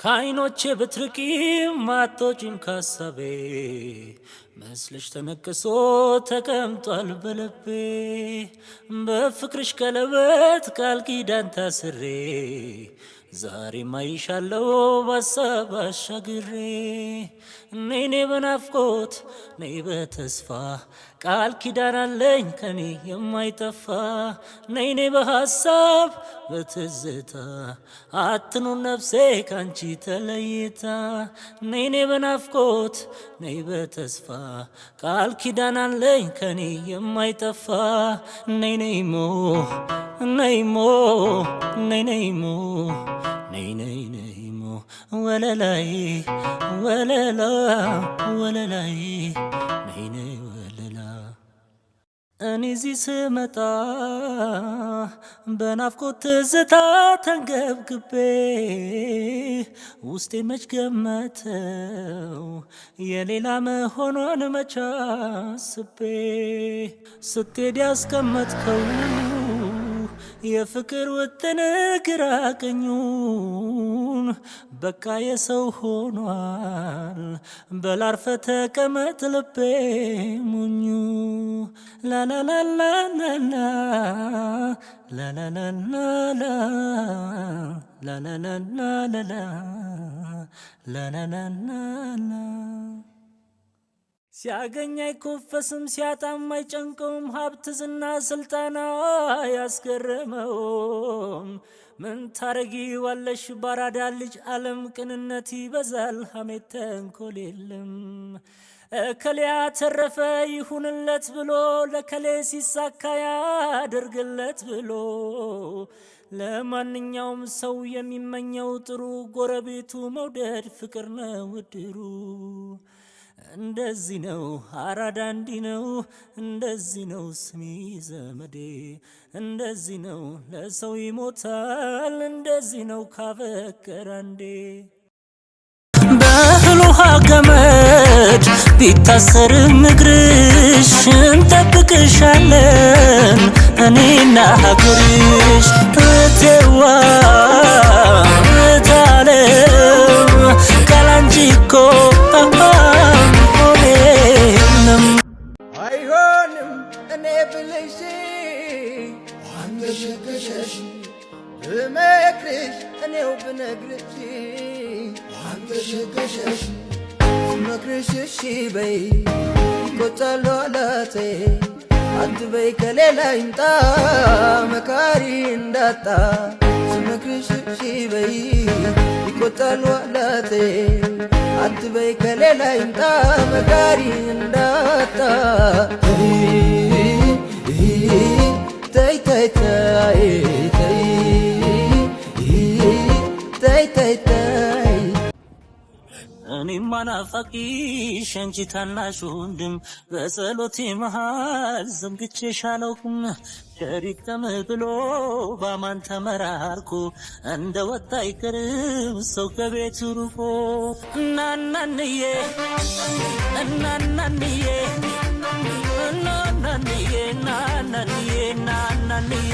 ከዓይኖቼ ብትርቂም አትወጪም ካሳቤ መስለሽ ተነቅሶ ተቀምጧል በልቤ በፍቅርሽ ቀለበት ቃል ኪዳን ታስሬ ዛሬም አይሻለው በሀሳብ አሻግሬ ነይኔ በናፍቆት ነይ በተስፋ ቃል ኪዳን አለኝ ከኔ የማይጠፋ ነይኔ በሀሳብ በትዝታ አትኑር ነፍሴ ካንቺ ተለይታ ነይኔ በናፍቆት ነይ በተስፋ ቃል ኪዳን አለኝ ከኔ የማይጠፋ ነይኔሞ ነይሞ ነይኔሞ ነይኔሞ ወለላይ ወለላ ወለላይ ነይኔ ወለላ እኔ እዚህ ስመጣ በናፍቆት ትዝታ ተንገብግቤ ውስጤ መች ገመተው የሌላ መሆኗን መች አስቤ ስትሄድ ያስቀመጥከው የፍቅር ውጥን ግራ ቀኙን በቃ የሰው ሆኗል በላርፈ ተቀመጥ ልቤ ሙኙ ላላላላላላ ላላላላላ ላላላላላ ላላላላላ ሲያገኝ አይኮፈስም ሲያጣም አይጨንቀውም ሀብት ዝና ስልጣና ያስገረመውም ምን ታረጊዋለሽ ባራዳ ልጅ ዓለም ቅንነት ይበዛል ሐሜት ተንኮል የለም እከሌ ያተረፈ ይሁንለት ብሎ ለከሌ ሲሳካ ያደርግለት ብሎ ለማንኛውም ሰው የሚመኘው ጥሩ ጎረቤቱ መውደድ ፍቅር ነው እድሩ እንደዚህ ነው አራዳ እንዲህ ነው እንደዚህ ነው ስሚ ዘመዴ እንደዚህ ነው ለሰው ይሞታል እንደዚህ ነው ካፈቀረ አንዴ በእህል ውሃ ገመድ ቢታሰርም እግርሽ እንጠብቅሻለን እኔና ሀገርሽ እቴዋ እታለም ካላንቺ እኮ አይሆንም እኔ ብልሽ አንገሸገሸሽ ብመክርሽ እኔው ብነግርሽ አንገሸገሸሽ ብመክርሽ እሺ በይ ይቆጣሉ አላቴ አትበይ ከሌላ ይምጣ መካሪ እንዳጣ ብመክርሽ እሺ በይ ይቆጣሉ አላቴ አትበይ ከሌላ ይምጣ መካሪ እንዳጣ ተይ ተይ ተይ ተይ ተይ ተይ እኔማ ናፋቂሽ አንቺ ታናሽ ወንድም በጸሎቴ መሃል ዘንግቼሽ አላውቅም ሸሪክ ተብሎ ባማን ተመራርኮ እንደ ወጣ አይቀርም ሰው ከቤቱ ርቆ እናናንዬ እናናንዬ እናናንዬ እናናንዬ እናናንዬ